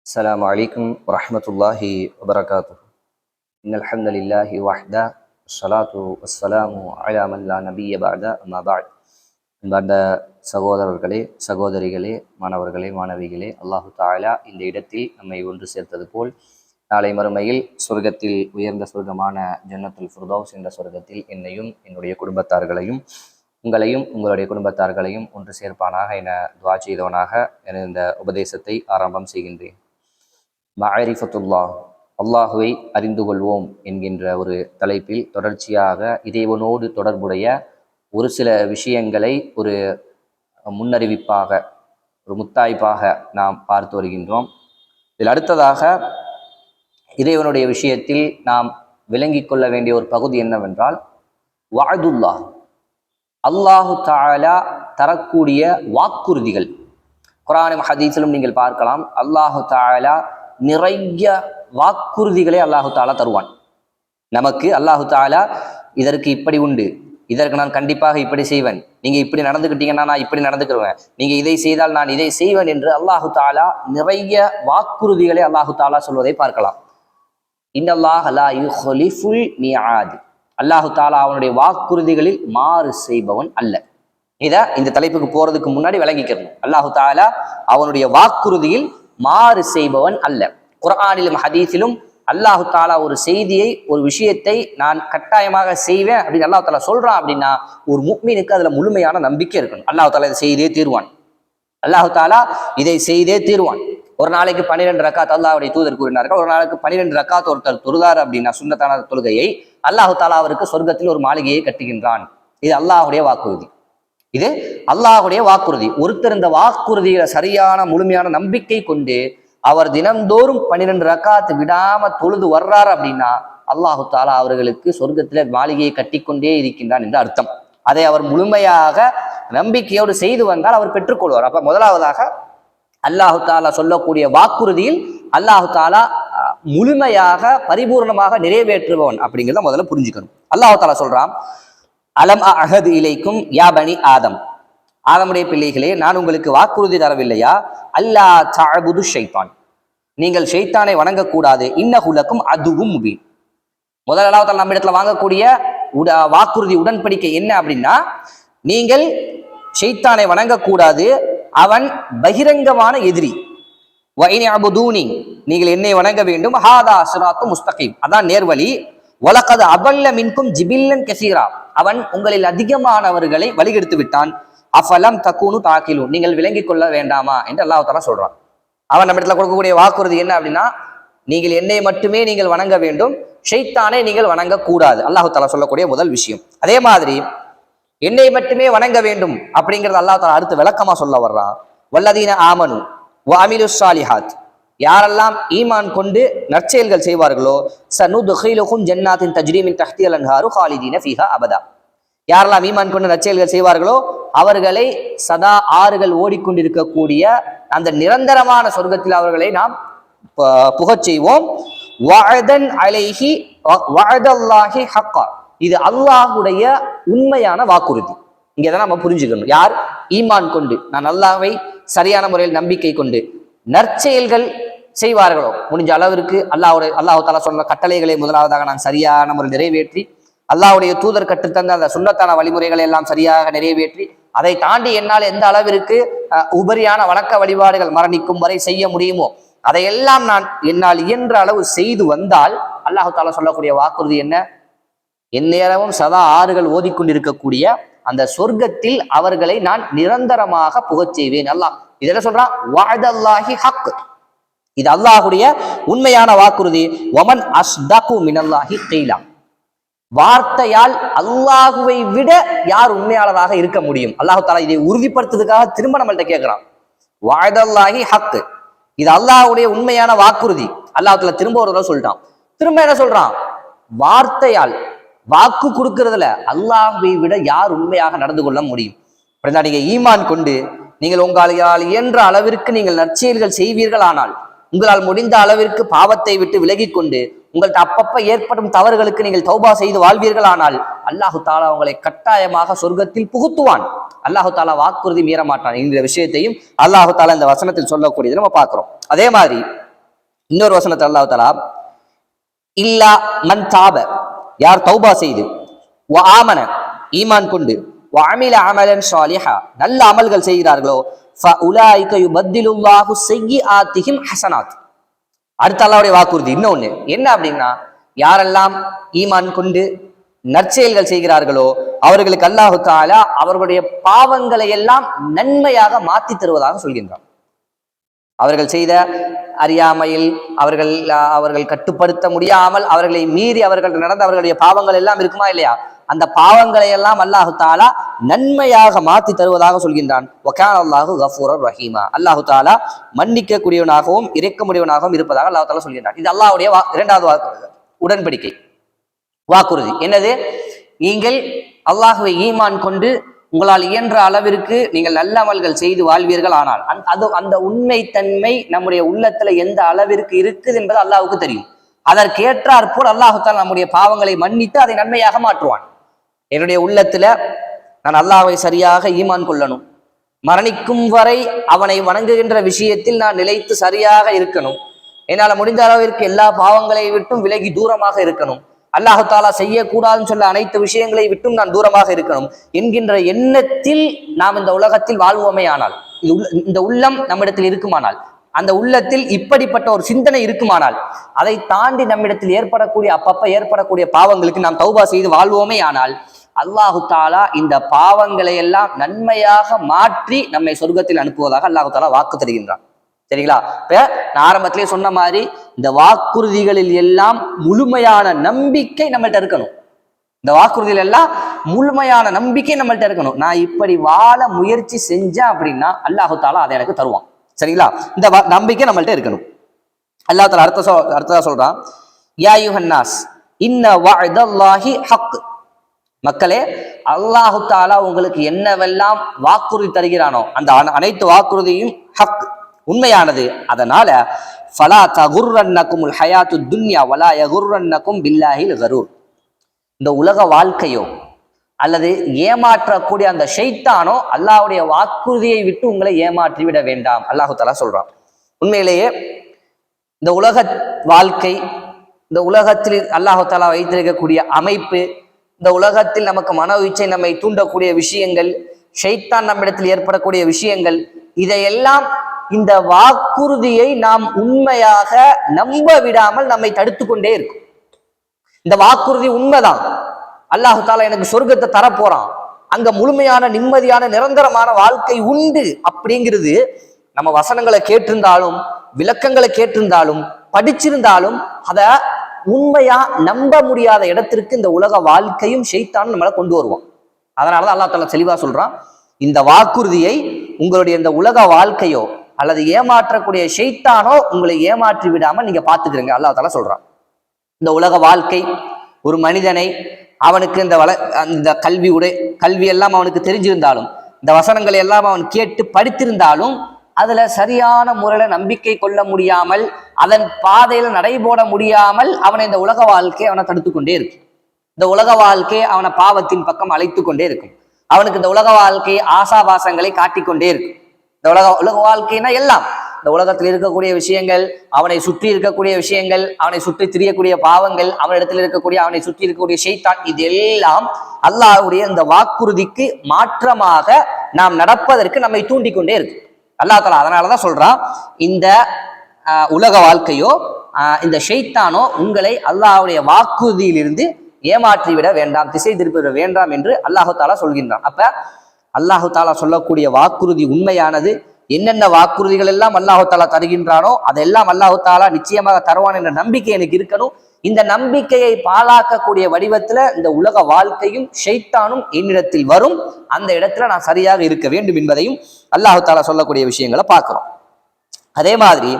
السلام عليكم ورحمة الله وبركاته إن الحمد لله وحده والصلاة والسلام على من لا نبي بعد أما بعد அன்பார்ந்த சகோதரர்களே சகோதரிகளே மாணவர்களே மாணவிகளே அல்லாஹு தாலா இந்த இடத்தில் நம்மை ஒன்று சேர்த்தது போல் நாளை மறுமையில் சொர்க்கத்தில் உயர்ந்த சொர்க்கமான ஜன்னத்துல் ஃபிர்தௌஸ் என்ற சொர்க்கத்தில் என்னையும் என்னுடைய குடும்பத்தார்களையும் உங்களையும் உங்களுடைய குடும்பத்தார்களையும் ஒன்று சேர்ப்பானாக என துவா செய்தவனாக என இந்த உபதேசத்தை ஆரம்பம் செய்கின்றேன். மஅரிஃபத்துல்லாஹ், அல்லாஹுவை அறிந்து கொள்வோம் என்கின்ற ஒரு தலைப்பில் தொடர்ச்சியாக இறைவனோடு தொடர்புடைய ஒரு சில விஷயங்களை ஒரு முன்னறிவிப்பாக ஒரு முத்தாய்ப்பாக நாம் பார்த்து வருகின்றோம். இதில் அடுத்ததாக இறைவனுடைய விஷயத்தில் நாம் விளங்கி கொள்ள வேண்டிய ஒரு பகுதி என்னவென்றால் வஅதுல்லாஹ், அல்லாஹு தஆலா தரக்கூடிய வாக்குறுதிகள். குர்ஆனும் ஹதீஸிலும் நீங்கள் பார்க்கலாம், அல்லாஹு தஆலா நிறைய வாக்குறுதிகளை அல்லாஹு தஆலா தருவான் நமக்கு. அல்லாஹு தஆலா இதற்கு இப்படி உண்டு, இதற்கு நான் கண்டிப்பாக இப்படி செய்வேன், நீங்க இப்படி நடந்துக்கிட்டீங்கன்னா நான் இப்படி நடந்துக்கிடுவேன், நீங்க இதை செய்தால் நான் இதை செய்வேன் என்று அல்லாஹு தஆலா நிறைய வாக்குறுதிகளை அல்லாஹு தஆலா சொல்வதை பார்க்கலாம். இன்னல்லாஹ லா யுஹ்லிஃபுல் மிஆத், அல்லாஹு தஆலா அவனுடைய வாக்குறுதிகளில் மாறு செய்பவன் அல்ல. இதை இந்த தலைப்புக்கு போறதுக்கு முன்னாடி விளங்கிக்கணும். அல்லாஹு தஆலா அவனுடைய வாக்குறுதியில் மாறு செய்பவன் அல்ல. குர்ஆனிலும் ஹதீஸிலும் அல்லாஹு தஆலா ஒரு செய்தியை ஒரு விஷயத்தை நான் கட்டாயமாக செய்வேன் அப்படின்னு அல்லாஹு தஆலா சொல்றான் அப்படின்னா ஒரு முஃமினுக்கு அதுல முழுமையான நம்பிக்கை இருக்கணும். அல்லாஹு தஆலா இதை செய்தே தீர்வான், அல்லாஹு தஆலா இதை செய்தே தீர்வான். ஒரு நாளைக்கு 12 ரக்காத் அல்லாஹ்வுடைய தூதர் கூறினார்கள், ஒரு நாளைக்கு 12 ரக்காத் ஒருத்தர் தொழுதார் அப்படின்னா சுன்னத்தான தொழுகையை அல்லாஹு தஆலா அவருக்கு சொர்க்கத்தில் ஒரு மாளிகையை கட்டுகின்றான். இது அல்லாஹ்வுடைய வாக்குறுதி, இது அல்லாஹ்வுடைய வாக்குறுதி. ஒருத்தர் இந்த வாக்குறுதியில சரியான முழுமையான நம்பிக்கை கொண்டு அவர் தினந்தோறும் 12 ரக்காத் விடாம தொழுது வர்றார் அப்படின்னா அல்லாஹு தஆலா அவர்களுக்கு சொர்க்கத்துல மாளிகையை கட்டிக்கொண்டே இருக்கின்றான் என்று அர்த்தம். அதை அவர் முழுமையாக நம்பிக்கையோடு செய்து வந்தால் அவர் பெற்றுக்கொள்வார். அப்ப முதலாவதாக அல்லாஹு தஆலா சொல்லக்கூடிய வாக்குறுதியில் அல்லாஹு தஆலா முழுமையாக பரிபூர்ணமாக நிறைவேற்றுபவன் அப்படிங்கிறத முதல்ல புரிஞ்சுக்கணும். அல்லாஹு தஆலா சொல்றான், அலம் அஹது இலைக்கும் யா பனி ஆதம், ஆதமுடைய பிள்ளைகளே நான் உங்களுக்கு வாக்குறுதி தரவில்லையா, அல்லா தஅபுது ஷைத்தான், நீங்கள் ஷைத்தானை வணங்கக்கூடாது, இன்னஹு லக்கும் அதுவும் முபீன். முதலாவது நம்ம இடத்துல வாங்கக்கூடிய வாக்குறுதி உடன்படிக்கை என்ன அப்படின்னா, நீங்கள் ஷைத்தானை வணங்கக்கூடாது, அவன் பகிரங்கமான எதிரி. வஇனி அபுதூனி, நீங்கள் என்னை வணங்க வேண்டும், ஹாதா சிராத்து முஸ்தகீம், அதான் நேர்வழி. வலகத் அபல்ல மின்கும் ஜிபில்லன் கஸீரா, அவன் உங்களில் அதிகமானவர்களை வழிகெடுத்து விட்டான். அஃபலம் தக்கூனு தாக்கிலூன், நீங்கள் விளங்கிக் கொள்ள வேண்டாமா என்று அல்லாஹ் தஆலா சொல்றான். அவன் நம்ம இடத்துல கொடுக்கக்கூடிய வாக்குறுதி என்ன அப்படின்னா, நீங்கள் என்னை மட்டுமே நீங்கள் வணங்க வேண்டும், ஷைத்தானை நீங்கள் வணங்கக்கூடாது. அல்லாஹ் தஆலா சொல்லக்கூடிய முதல் விஷயம். அதே மாதிரி என்னை மட்டுமே வணங்க வேண்டும் அப்படிங்கிறது அல்லாஹ் தஆலா அடுத்து விளக்கமா சொல்ல வர்றான். வல்லதீன ஆமனு வ அமிலுஸ் ஸாலிஹாத், யாரெல்லாம் ஈமான் கொண்டு நற்செயல்கள் செய்வார்களோ, சனுதுகிலுஹும் ஜன்னாத்தின் தஜ்ரீ மின் தஹ்திஹல் அன்ஹாரு காலிதீன ஃபீஹா அபதா, யாரெல்லாம் ஈமான் கொண்டு நற்செயல்கள் செய்வார்களோ அவர்களை சதா ஆறுகள் ஓடிக்கொண்டிருக்கக்கூடிய அந்த நிரந்தரமான சொர்க்கத்தில் அவர்களை நாம் புகச் செய்வோம். வஅதன் அலைஹி வஅதல்லாஹி ஹக்கா, இது அல்லாஹ்வுடைய உண்மையான வாக்குறுதி. இங்கே தான் நம்ம புரிஞ்சுக்கணும், யார் ஈமான் கொண்டு நான் அல்லாஹ்வை சரியான முறையில் நம்பிக்கை கொண்டு நற்செயல்கள் செய்வார்களோ, முடிஞ்ச அளவிற்கு அல்லாஹ் தஆலா சொன்ன கட்டளைகளை முதலாவதாக நான் சரியான முறையில் நிறைவேற்றி, அல்லாஹ்வுடைய தூதர் கற்றுத்தந்த அந்த சுன்னத்தான வழிமுறைகளை எல்லாம் சரியாக நிறைவேற்றி, அதை தாண்டி என்னால் எந்த அளவிற்கு உபரியான வணக்க வழிபாடுகள் மரணிக்கும் வரை செய்ய முடியுமோ அதையெல்லாம் நான் என்னால் இயன்ற அளவு செய்து வந்தால் அல்லாஹ் தஆலா சொல்லக்கூடிய வாக்குறுதி என்ன, எந்நேரமும் சதா ஆறுகள் ஓதிக்கொண்டிருக்கக்கூடிய அந்த சொர்க்கத்தில் அவர்களை நான் நிரந்தரமாக புகச் செய்வேன். அல்லாஹ் இதெல்லாம் சொல்றான், வஅதல்லாஹி ஹக், இது அல்லாஹ்வுடைய உண்மையான வாக்குறுதி. வமன் அஸ்தகு மினல்லாஹி கீலா, வார்த்தையால் அல்லாஹுவை விட யார் உண்மையாளராக இருக்க முடியும்? அல்லாஹ் தஆலா இதை உறுதிப்படுத்துறதுக்காக திரும்ப நம்மள்ட்ட கேட்கிறான், வஅதல்லாஹி ஹக், இது அல்லாஹ்வுடைய உண்மையான வாக்குறுதி. அல்லாஹ் தஆலா திரும்ப ஒரு தடவை சொல்லிட்டான். திரும்ப என்ன சொல்றான், வார்த்தையால் வாக்கு கொடுக்கறதுல அல்லாஹ்வை விட யார் உண்மையாக நடந்து கொள்ள முடியும்? அப்படின்னா நீங்க ஈமான் கொண்டு நீங்கள் உங்களால் இயன்ற அளவிற்கு நீங்கள் நற்செயல்கள் செய்வீர்கள், ஆனால் உங்களால் முடிந்த அளவிற்கு பாவத்தை விட்டு விலகி கொண்டு உங்கள்கிட்ட அப்பப்ப ஏற்படும் தவறுகளுக்கு நீங்கள் தௌபா செய்து வாழ்வீர்கள், ஆனால் அல்லாஹு தஆலா உங்களை கட்டாயமாக சொர்க்கத்தில் புகுத்துவான். அல்லாஹு தஆலா வாக்குறுதி மீற மாட்டான். இந்த விஷயத்தையும் அல்லாஹு தஆலா இந்த வசனத்தில் சொல்லக்கூடியது நம்ம பார்க்கிறோம். அதே மாதிரி இன்னொரு வசனத்தை அல்லாஹ் தஆலா இல்லா மன் தாப, யார் தௌபா செய்து, வ ஆமன ஈமான் கொண்டு, வ அமில அமலன் ஸாலிஹா நல்ல அமல்கள் செய்கிறார்களோ, ஃப உலாயிக யுபத்திலுல்லாஹு ஸய்யிஆத்திஹிம் ஹஸனாத். அடுத்த அல்லாஹ்வுடைய வாக்குறுதி இன்னொன்னு என்ன அப்படின்னா, யாரெல்லாம் ஈமான் கொண்டு நற்செயல்கள் செய்கிறார்களோ அவர்களுக்கு அல்லாஹு தஆலா அவர்களுடைய பாவங்களை எல்லாம் நன்மையாக மாற்றி தருவதாக சொல்கின்றான். அவர்கள் செய்த அறியாமையில் அவர்கள் கட்டுப்படுத்த முடியாமல் அவர்களை மீறி அவர்கள் நடந்த அவர்களுடைய பாவங்கள் எல்லாம் இருக்குமா இல்லையா, அந்த பாவங்களை எல்லாம் அல்லாஹு தஆலா நன்மையாக மாற்றி தருவதாக சொல்கின்றான். வகான அல்லாஹு கஃபூரர் ரஹீமா, அல்லாஹு தஆலா மன்னிக்க கூடியவனாகவும் இரக்கமுடையவனாகவும் இருப்பதாக அல்லாஹ் தஆலா சொல்கின்றான். இது அல்லாஹ்வுடைய இரண்டாவது உடன்படிக்கை வாக்குறுதி. என்னது? நீங்கள் அல்லாஹ்வை ஈமான் கொண்டு உங்களால் இயன்ற அளவிற்கு நீங்கள் நல்ல அமல்கள் செய்து வாழ்வீர்கள். ஆனால் அந்த உண்மை தன்மை நம்முடைய உள்ளத்துல எந்த அளவிற்கு இருக்குது என்பது அல்லாஹ்வுக்கு தெரியும். அதற்கேற்றாற்போல் அல்லாஹு தஆலா நம்முடைய பாவங்களை மன்னித்து அதை நன்மையாக மாற்றுவான். என்னுடைய உள்ளத்துல நான் அல்லாஹ்வை சரியாக ஈமான் கொள்ளணும், மரணிக்கும் வரை அவனை வணங்குகின்ற விஷயத்தில் நான் நிலைத்து சரியாக இருக்கணும், என்னால் முடிந்த அளவிற்கு எல்லா பாவங்களை விட்டும் விலகி தூரமாக இருக்கணும், அல்லாஹு தஆலா செய்யக்கூடாதுன்னு சொல்ல அனைத்து விஷயங்களை விட்டும் நான் தூரமாக இருக்கணும் என்கின்ற எண்ணத்தில் நாம் இந்த உலகத்தில் வாழ்வோமே ஆனால், இந்த உள்ளம் நம்மிடத்தில் இருக்குமானால், அந்த உள்ளத்தில் இப்படிப்பட்ட ஒரு சிந்தனை இருக்குமானால், அதை தாண்டி நம்மிடத்தில் அப்பப்ப ஏற்படக்கூடிய பாவங்களுக்கு நாம் தௌபா செய்து வாழ்வோமே ஆனால், அல்லாஹு தஆலா இந்த பாவங்களை எல்லாம் நன்மையாக மாற்றி நம்மை சொர்க்கத்தில் அனுப்புவதாக அல்லாஹு தஆலா வாக்கு தருகின்றான். சரிங்களா? இப்ப நான் ஆரம்பத்திலே சொன்ன மாதிரி இந்த வாக்குறுதிகளில் எல்லாம் முழுமையான நம்பிக்கை நம்மள்ட்ட இருக்கணும். இந்த வாக்குறுதிகள் எல்லாம் முழுமையான நம்பிக்கை நம்மள்ட்ட இருக்கணும். நான் இப்படி வாழ முயற்சி செஞ்சேன் அப்படின்னா அல்லாஹு தஆலா அதை எனக்கு தருவான். சரிங்களா? இந்த நம்பிக்கை நம்மள்ட்ட இருக்கணும். அல்லாஹ் தஆலா அடுத்ததா சொல்றான், யா அய்யுஹன்னாஸ் இன்ன வஅதல்லாஹி ஹக். மக்களே, அல்லாஹு தஆலா உங்களுக்கு என்னவெல்லாம் வாக்குறுதி தருகிறானோ அந்த அனைத்து வாக்குறுதியும் ஹக், உண்மையானது. அதனால ஃபலா தகுர்ரன்னகுமுல் ஹயாத்து துன்யா வலா யகுர்ரன்னகும் பில்லாஹில் கரூர். இந்த உலக வாழ்க்கையோ அல்லது ஏமாற்றக்கூடிய அந்த ஷைத்தானோ அல்லாஹ்வுடைய வாக்குறுதியை விட்டு உங்களை ஏமாற்றி விட வேண்டாம். அல்லாஹு தஆலா சொல்றான். உண்மையிலேயே இந்த உலக வாழ்க்கை, இந்த உலகத்தில் அல்லாஹு தஆலா வைத்திருக்கக்கூடிய அமைப்பு, இந்த உலகத்தில் நமக்கு மன இச்சை நம்மை தூண்டக்கூடிய விஷயங்கள், ஷைத்தான் நம்மிடத்தில் ஏற்படக்கூடிய விஷயங்கள், இதையெல்லாம் இந்த வாக்குறுதியை நாம் உண்மையாக நம்ப விடாமல் நம்மை தடுத்து கொண்டே இருக்கும். இந்த வாக்குறுதி உண்மைதான், அல்லாஹு தஆலா எனக்கு சொர்க்கத்தை தரப்போறான், அங்க முழுமையான நிம்மதியான நிரந்தரமான வாழ்க்கை உண்டு அப்படிங்கிறது நம்ம வசனங்களை கேட்டிருந்தாலும் விளக்கங்களை கேட்டிருந்தாலும் படிச்சிருந்தாலும் அதை உண்மையா நம்ப முடியாத இடத்திற்கு இந்த உலக வாழ்க்கையும் ஷைத்தான் நம்மளை கொண்டு வருவான். அதனாலதான் அல்லாஹ் தஆலா தெளிவா சொல்றான், இந்த வாக்குறுதியை உங்களுடைய இந்த உலக வாழ்க்கையோ அல்லது ஏமாற்றக்கூடிய ஷைத்தானோ உங்களை ஏமாற்றி விடாம நீங்க பாத்துக்கிறீங்க. அல்லாஹ் தஆலா சொல்றான், இந்த உலக வாழ்க்கை ஒரு மனிதனை அவனுக்கு இந்த கல்வி எல்லாம் அவனுக்கு தெரிஞ்சிருந்தாலும், இந்த வசனங்களை எல்லாம் அவன் கேட்டு படித்திருந்தாலும் அதுல சரியான முறையில நம்பிக்கை கொள்ள முடியாமல், அதன் பாதையில நடைபோட முடியாமல் அவனை இந்த உலக வாழ்க்கை அவனை தடுத்து கொண்டே இருக்கும். இந்த உலக வாழ்க்கை அவனை பாவத்தின் பக்கம் அழைத்து கொண்டே இருக்கும். அவனுக்கு இந்த உலக வாழ்க்கை ஆசாபாசங்களை காட்டிக்கொண்டே இருக்கும். இந்த உலக வாழ்க்கைனா எல்லாம் இந்த உலகத்தில் இருக்கக்கூடிய விஷயங்கள், அவனை சுற்றி இருக்கக்கூடிய விஷயங்கள், அவனை சுற்றி திரியக்கூடிய பாவங்கள், அவனிடத்தில் இருக்கக்கூடிய அவனை சுற்றி இருக்கக்கூடிய ஷைத்தான், இதெல்லாம் அல்லாஹ்வுடைய இந்த வாக்குறுதிக்கு மாற்றமாக நாம் நடப்பதற்கு நம்மை தூண்டிக்கொண்டே இருக்கு அல்லாஹ் தஆலா. அதனாலதான் சொல்றான், இந்த உலக வாழ்க்கையோ இந்த ஷைத்தானோ உங்களை அல்லாஹ்வுடைய வாக்குறுதியிலிருந்து ஏமாற்றி விட வேண்டாம், திசை திருப்பிவிட வேண்டாம் என்று அல்லாஹு தஆலா சொல்கின்றான். அப்ப அல்லாஹு தஆலா சொல்லக்கூடிய வாக்குறுதி உண்மையானது. என்னென்ன வாக்குறுதிகள் எல்லாம் அல்லாஹு தஆலா தருகின்றானோ அதெல்லாம் அல்லாஹு தஆலா நிச்சயமாக தருவான் என்ற நம்பிக்கை எனக்கு இருக்கணும். இந்த நம்பிக்கையை பாழாக்கக்கூடிய வடிவத்துல இந்த உலக வாழ்க்கையும் ஷைத்தானும் என்னிடத்தில் வரும், அந்த இடத்துல நான் சரியாக இருக்க வேண்டும் என்பதையும் அல்லாஹு தஆலா சொல்லக்கூடிய விஷயங்களை பார்க்கிறோம். அதே மாதிரி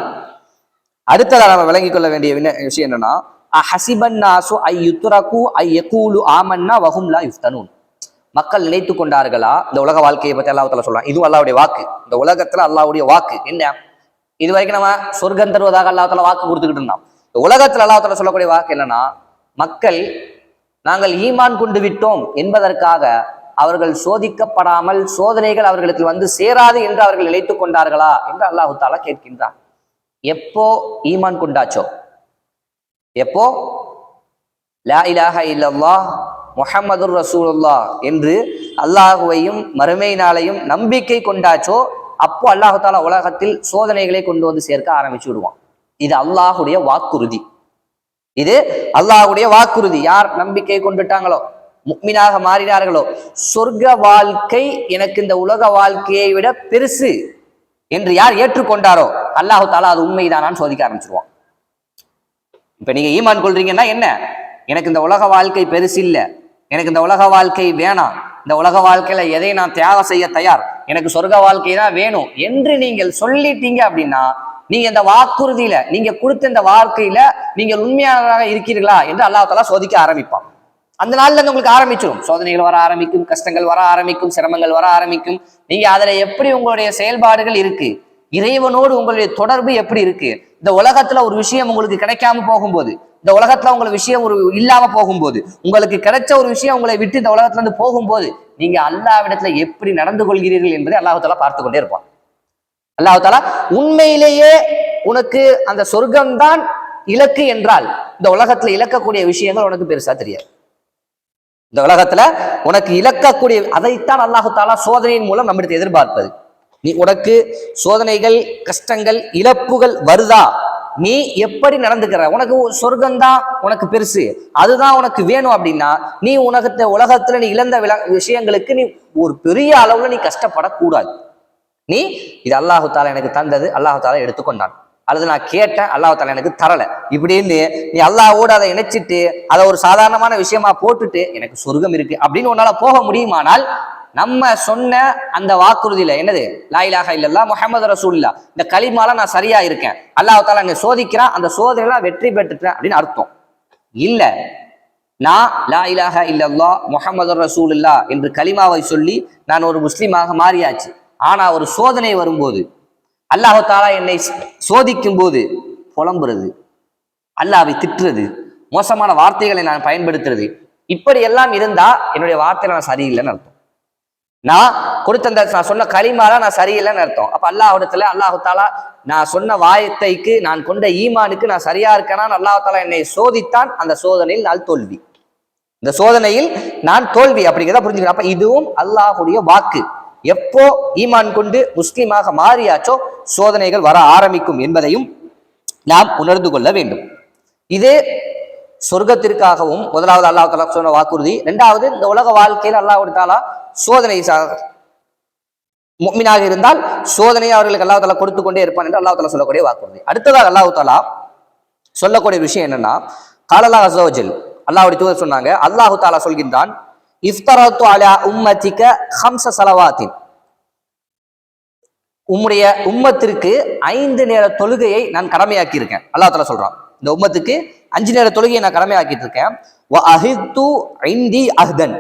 அடுத்ததாக நம்ம விளங்கிக் கொள்ள வேண்டிய விஷயம் என்னன்னா, அஹஸிபன்னாசு ஐயுத்ரகு ஐயகூலு ஆமன்னா வஹும் லா யுஃப்தனூன். மக்கள் நினைத்து கொண்டார்களா, இந்த உலக வாழ்க்கையை பத்தி அல்லாஹ் தஆலா சொல்றான். இதுவும் அல்லாஹ்வுடைய வாக்கு, இந்த உலகத்துல அல்லாஹ்வுடைய வாக்கு என்ன, இது வரைக்கும் நம்ம சொர்க்கம் தருவதாக அல்லாஹ் தஆலா வாக்கு கொடுத்துக்கிட்டு இருந்தான். இந்த உலகத்துல அல்லாஹ் தஆலா சொல்லக்கூடிய வாக்கு என்னன்னா, மக்கள் நாங்கள் ஈமான் கொண்டு விட்டோம் என்பதற்காக அவர்கள் சோதிக்கப்படாமல் சோதனைகள் அவர்களுக்கு வந்து சேராது என்று அவர்கள் நினைத்து கொண்டார்களா என்று அல்லாஹ் தஆலா கேட்கின்றான். எப்போ ஈமான் கொண்டாச்சோ, எப்போ லா இலாஹ இல்லல்லாஹ் முஹம்மதுர் ரசூலுல்லாஹ் என்று அல்லாஹுவையும் மறுமை நாளையும் நம்பிக்கை கொண்டாச்சோ, அப்போ அல்லாஹு தாலா உலகத்தில் சோதனைகளை கொண்டு வந்து சேர்க்க ஆரம்பிச்சு விடுவான். இது அல்லாஹுடைய வாக்குறுதி. இது அல்லாஹுடைய வாக்குறுதி. யார் நம்பிக்கை கொண்டுட்டாங்களோ, முக்மினாக மாறினார்களோ, சொர்க்க வாழ்க்கை எனக்கு இந்த உலக வாழ்க்கையை விட பெருசு என்று யார் ஏற்றுக்கொண்டாரோ அல்லாஹு தாலா அது உண்மைதானான்னு சோதிக்க ஆரம்பிச்சிருவான். இப்ப நீங்க ஈமான் கொள்றீங்கன்னா என்ன, எனக்கு இந்த உலக வாழ்க்கை பெருசு இல்லை, எனக்கு இந்த உலக வாழ்க்கை வேணாம், இந்த உலக வாழ்க்கையில எதை நான் தியாகம் செய்ய தயார், எனக்கு சொர்க்க வாழ்க்கை தான் வேணும் என்று நீங்கள் சொல்லிட்டீங்க அப்படின்னா, நீங்க இந்த வாக்குறுதியில, நீங்க கொடுத்த இந்த வாழ்க்கையில நீங்கள் உண்மையானவராக இருக்கிறீர்களா என்று அல்லாஹ் தஆலா சோதிக்க ஆரம்பிப்பான். அந்த நாள்ல இருந்து உங்களுக்கு ஆரம்பிச்சிடும். சோதனைகள் வர ஆரம்பிக்கும், கஷ்டங்கள் வர ஆரம்பிக்கும், சிரமங்கள் வர ஆரம்பிக்கும். நீங்க அதுல எப்படி உங்களுடைய செயல்பாடுகள் இருக்கு, இறைவனோடு உங்களுடைய தொடர்பு எப்படி இருக்கு, இந்த உலகத்துல ஒரு விஷயம் உங்களுக்கு கிடைக்காம போகும்போது, இந்த உலகத்துல உங்களுக்கு விஷயம் ஒரு இல்லாம போகும்போது, உங்களுக்கு கிடைச்ச ஒரு விஷயம் உங்களை விட்டு இந்த உலகத்துல இருந்து போகும்போது, நீங்க அல்லாஹ்விடத்துல எப்படி நடந்து கொள்கிறீர்கள் என்பதை அல்லாஹ் தஆலா பார்த்து கொண்டே இருப்பான். அல்லாஹ் தஆலா உண்மையிலேயே உனக்கு அந்த சொர்க்கம்தான் இலக்கு என்றால், இந்த உலகத்துல இழக்கக்கூடிய விஷயங்கள் உனக்கு பெருசா தெரியாது. இந்த உலகத்துல உனக்கு இழக்கக்கூடிய அதைத்தான் அல்லாஹ் தஆலா சோதனையின் மூலம் நம்மிடத்தை எதிர்பார்ப்பது. நீ உனக்கு சோதனைகள், கஷ்டங்கள், இழப்புகள் வருதா, நீ எப்படி நடந்துக்கிற, உனக்கு சொர்க்கம்தான் உனக்கு பெருசு, அதுதான் உனக்கு வேணும் அப்படின்னா, நீ உலகத்துல நீ இழந்த விஷயங்களுக்கு நீ ஒரு பெரிய அளவுல நீ கஷ்டப்படக்கூடாது. நீ இது அல்லாஹு தாலா எனக்கு தந்தது, அல்லாஹு தாலா எடுத்துக்கொண்டான், அல்லது நான் கேட்டேன் அல்லாஹு தாலா எனக்கு தரல, இப்படின்னு நீ அல்லாஹ்வோடு அதை இணைச்சிட்டு அதை ஒரு சாதாரணமான விஷயமா போட்டுட்டு எனக்கு சொர்க்கம் இருக்கு அப்படின்னு உன்னால போக முடியுமானால், நம்ம சொன்ன அந்த வாக்குறுதியில என்னது, லா இலாஹ இல்லல்லாஹ் முஹம்மது ரசூலுல்லாஹ், இந்த கலிமால நான் சரியா இருக்கேன், அல்லாஹ் தஆலா என்னை சோதிக்கிறான், அந்த சோதனையில வெற்றி பெற்றுட்டேன் அப்படின்னு அர்த்தம் இல்ல. நான் லா இலாஹ இல்லல்லாஹ் முஹம்மது ரசூலுல்லாஹ் என்று கலிமாவை சொல்லி நான் ஒரு முஸ்லீமாக மாறியாச்சு. ஆனா ஒரு சோதனை வரும்போது, அல்லாஹ் தஆலா என்னை சோதிக்கும் போது புலம்புறது, அல்லாஹ்வை திட்டுறது, மோசமான வார்த்தைகளை நான் பயன்படுத்துறது, இப்படி எல்லாம் இருந்தா என்னுடைய வார்த்தையில நான் சரியில்லைன்னு அர்த்தம். நான் கொடுத்த நான் சொன்ன கலிமால நான் சரியில்லைன்னு அர்த்தம். அப்ப அல்லாஹ்விடத்துல அல்லாஹ் தஆலா நான் சொன்ன வாயத்தைக்கு, நான் கொண்ட ஈமானுக்கு நான் சரியா இருக்கேனா, அல்லாஹ் தஆலா என்னை சோதித்தான், அந்த சோதனையில் நான் தோல்வி, இந்த சோதனையில் நான் தோல்வி அப்படிங்கிறத புரிஞ்சுக்கிறேன். அப்ப இதுவும் அல்லாஹ்வுடைய வாக்கு. எப்போ ஈமான் கொண்டு முஸ்லீமாக மாறியாச்சோ சோதனைகள் வர ஆரம்பிக்கும் என்பதையும் நாம் உணர்ந்து கொள்ள வேண்டும். இது சொர்க்கத்திற்காகவும் முதலாவது அல்லாஹ் தஆலா சொன்ன வாக்குறுதி. இரண்டாவது, இந்த உலக வாழ்க்கையில் அல்லாஹ் தஆலா சோதனை முஃமினாக இருந்தால் சோதனையை அவர்களுக்கு அல்லாஹ் தஆலா கொடுத்து கொண்டே இருப்பான் என்று அல்லாஹ் தஆலா சொல்லக்கூடிய வாக்குறுதி. அடுத்ததாக அல்லாஹ் தஆலா சொல்லக்கூடிய விஷயம் என்னன்னா, காலல்லாஹ் அஸ்ஸ வஜல், அல்லாஹ்வுடைய தூதர் சொன்னாங்க, அல்லாஹ் தஆலா சொல்கின்றான், இஃப்தரத்து அலா உம்மத்திக ஹம்ஸ ஸலவாத்தின், உம்முடைய உம்மத்திற்கு 5 நேர தொழுகையை நான் கடமையாக்கி இருக்கேன். அல்லாஹ் தஆலா சொல்றான், இந்த உம்மத்துக்கு 5 நேர தொழுகையை நான் கடமையாக்கிட்டு இருக்கேன். வ அஹிது இன்தி அஹ்தன்,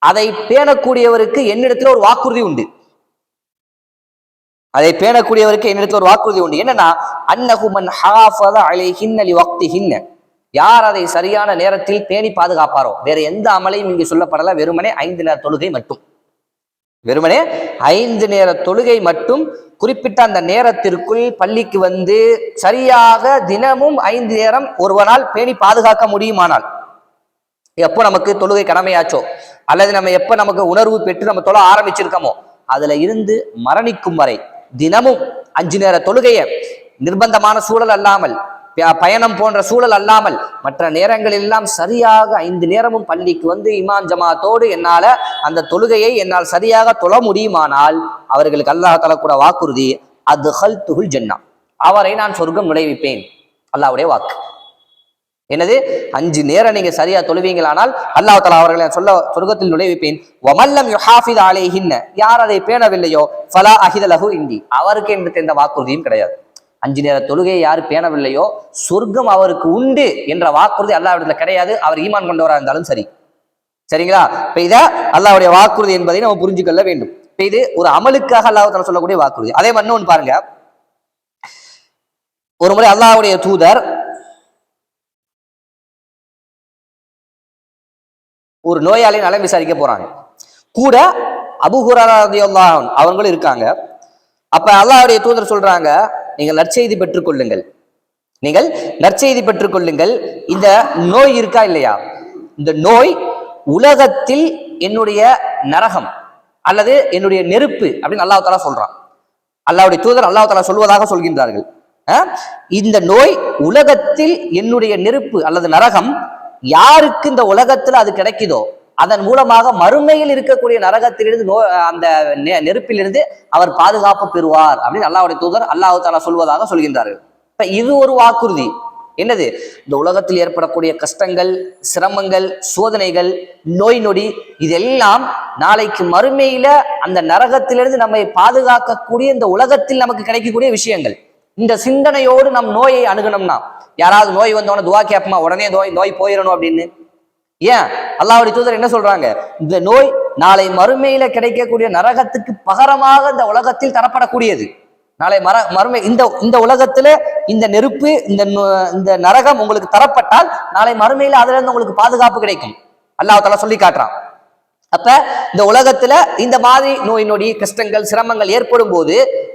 அதை பேணக்கூடியவருக்கு என்னிடத்துல ஒரு வாக்குறுதி உண்டு, அதை பேணக்கூடியவருக்கு என்னிடத்துல ஒரு வாக்குறுதி உண்டு. என்னன்னா, அன்னஹு மன் ஹாஃபத அலைஹின்ன லிவக்திஹின்ன, யார் அதை சரியான நேரத்தில் பேணி பாதுகாப்பாரோ, வேற எந்த அமலையும் இங்கு சொல்லப்படல, வெறுமனே 5 நேர தொழுகை மட்டும், வெறுமனே 5 நேர தொழுகை மட்டும் குறிப்பிட்ட அந்த நேரத்திற்குள் பள்ளிக்கு வந்து சரியாக தினமும் 5 நேரம் ஒருவனால் பேணி பாதுகாக்க முடியுமானால், எப்போ நமக்கு தொழுகை கடமையாச்சோ அல்லது நம்ம எப்ப நமக்கு உணர்வு பெற்று நம்ம தொழ ஆரம்பிச்சிருக்கோமோ அதுல இருந்து மரணிக்கும் வரை தினமும் 5 நேர தொழுகையை நிர்பந்தமான சூழல் அல்லாமல், பயணம் போன்ற சூழல் அல்லாமல் மற்ற நேரங்களில் எல்லாம் சரியாக 5 நேரமும் பள்ளிக்கு வந்து இமாம் ஜமாத்தோடு என்னால அந்த தொழுகையை என்னால் சரியாக தொழ முடியுமானால் அவர்களுக்கு அல்லாஹ் தஆலா கூட வாக்குறுதி, அத்கல்துல் ஜன்னah, அவரை நான் சொர்க்கம் நுழைவிப்பேன். அல்லாஹ்வுடைய வாக்கு என்னது, 5 நேரம் நீங்க சரியா தொழுவீங்களானால் அல்லாஹ் தஆலா அவர்களை சொர்க்கத்தில் நுழைவிப்பேன். வமல்லம் யுஹாஃபித் அலைஹின்ன, யார் அதை பேணவில்லையோ ஃபலா அஹித லஹு இந்தி, அவருக்கு என்று எந்த வாக்குறுதியும் கிடையாது. 5 நேர தொழுகையை யார் பேணவில்லையோ சொர்க்கம் அவருக்கு உண்டு என்ற வாக்குறுதி அல்லாஹ்விடத்துல கிடையாது, அவர் ஈமான் கொண்டவராக இருந்தாலும் சரி. சரிங்களா? இப்ப இத அல்லாஹ்வுடைய வாக்குறுதி என்பதை நம்ம புரிஞ்சுக்கொள்ள வேண்டும். இப்ப இது ஒரு அமலுக்காக அல்லாஹ் தஆலா சொல்லக்கூடிய வாக்குறுதி. அதே மாதிரி இன்னொன்னு பாருங்க, ஒரு முறை அல்லாஹ்வுடைய தூதர் ஒரு நோயாளி நலம் விசாரிக்க போறாங்க, கூட அபூ ஹுரைரா ரலியல்லாஹு அன்ஹு அவங்களும் இருக்காங்க. அப்ப அல்லாஹ்வுடைய தூதர் சொல்றாங்க, நீங்கள் நற்செய்தி பெற்றுக் கொள்ளுங்கள், நீங்கள் நற்செய்தி பெற்றுக் கொள்ளுங்கள். இந்த நோய் இருக்கா இல்லையா, இந்த நோய் உலகத்தில் என்னுடைய நரகம் அல்லது என்னுடைய நெருப்பு அப்படின்னு அல்லாஹ் தஆலா சொல்றான். அல்லாஹ்வுடைய தூதர் அல்லாஹ் தஆலா சொல்வதாக சொல்கின்றார்கள். இந்த நோய் உலகத்தில் என்னுடைய நெருப்பு அல்லது நரகம், யாருக்கு இந்த உலகத்துல அது கிடைக்குதோ அதன் மூலமாக மறுமையில் இருக்கக்கூடிய நரகத்திலிருந்து அந்த நெருப்பிலிருந்து அவர் பாதுகாப்பு பெறுவார் அப்படின்னு அல்லாஹ்வுடைய தூதர் அல்லாஹ் தஆலா சொல்வதாக சொல்கின்றார்கள். இது ஒரு வாக்குறுதி. என்னது? இந்த உலகத்தில் ஏற்படக்கூடிய கஷ்டங்கள், சிரமங்கள், சோதனைகள், நோய் நொடி, இதெல்லாம் நாளைக்கு மறுமையில அந்த நரகத்திலிருந்து நம்மை பாதுகாக்கக்கூடிய இந்த உலகத்தில் நமக்கு கிடைக்கக்கூடிய விஷயங்கள். இந்த சிந்தனையோடு நம் நோயை அணுகணும்னா, யாராவது நோய் வந்தவன துவா கேட்போமா உடனே நோய் போயிடணும் அப்படின்னு? ஏன் அல்லாஹ்வுடைய தூதர் என்ன சொல்றாங்க? இந்த நோய் நாளை மறுமையில கிடைக்கக்கூடிய நரகத்துக்கு பகரமாக இந்த உலகத்தில் தரப்படக்கூடியது. நாளை மறுமை இந்த உலகத்துல இந்த நெருப்பு இந்த நரகம் உங்களுக்கு தரப்பட்டால் நாளை மறுமையில அதுல இருந்து உங்களுக்கு பாதுகாப்பு கிடைக்கும். அல்லாஹ் தஆலா சொல்லி காட்டுறான். அப்ப இந்த உலகத்துல இந்த மாதிரி நோய் நொடி கஷ்டங்கள் சிரமங்கள் ஏற்படும் போது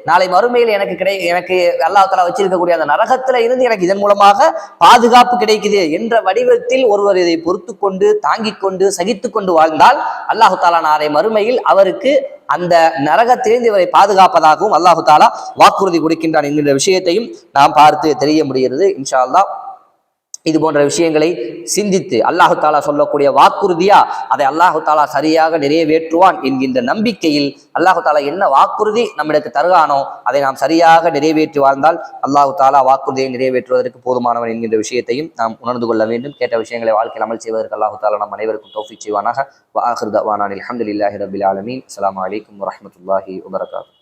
நாளை மறுமையில் எனக்கு அல்லாஹ் தஆலா வச்சிருக்கக்கூடிய அந்த நரகத்துல இருந்து எனக்கு இதன் மூலமாக பாதுகாப்பு கிடைக்குது என்ற வடிவத்தில் ஒருவர் இதை பொறுத்து கொண்டு தாங்கிக் கொண்டு சகித்து கொண்டு வாழ்ந்தால் அல்லாஹ் தஆலா நாளை மறுமையில் அவருக்கு அந்த நரகத்திலிருந்து இவரை பாதுகாப்பதாகவும் அல்லாஹ் தஆலா வாக்குறுதி கொடுக்கின்றான் என்கின்ற விஷயத்தையும் நாம் பார்த்து தெரிய முடிகிறது. இன்ஷா அல்லாஹ் இது போன்ற விஷயங்களை சிந்தித்து அல்லாஹு தாலா சொல்லக்கூடிய வாக்குறுதியா அதை அல்லாஹு தாலா சரியாக நிறைவேற்றுவான் என்கின்ற நம்பிக்கையில் அல்லாஹு தாலா என்ன வாக்குறுதி நம்மிடக்கு தருவானோ அதை நாம் சரியாக நிறைவேற்றி வாழ்ந்தால் அல்லாஹு தாலா வாக்குறுதியை நிறைவேற்றுவதற்கு போதுமானவன் என்கின்ற விஷயத்தையும் நாம் உணர்ந்து கொள்ள வேண்டும். கேட்ட விஷயங்களை வாழ்க்கையில் அமல் செய்வதற்கு அல்லாஹு தாலா நம் அனைவருக்கும் தௌஃபீக் செய்வானாக. வ ஆகிரு தஅவானா அல்ஹம்துலில்லாஹி ரப்பில் ஆலமீன். அஸ்ஸலாமு அலைக்கும் வரஹ்மத்துல்லாஹி வபரகாத்துஹு.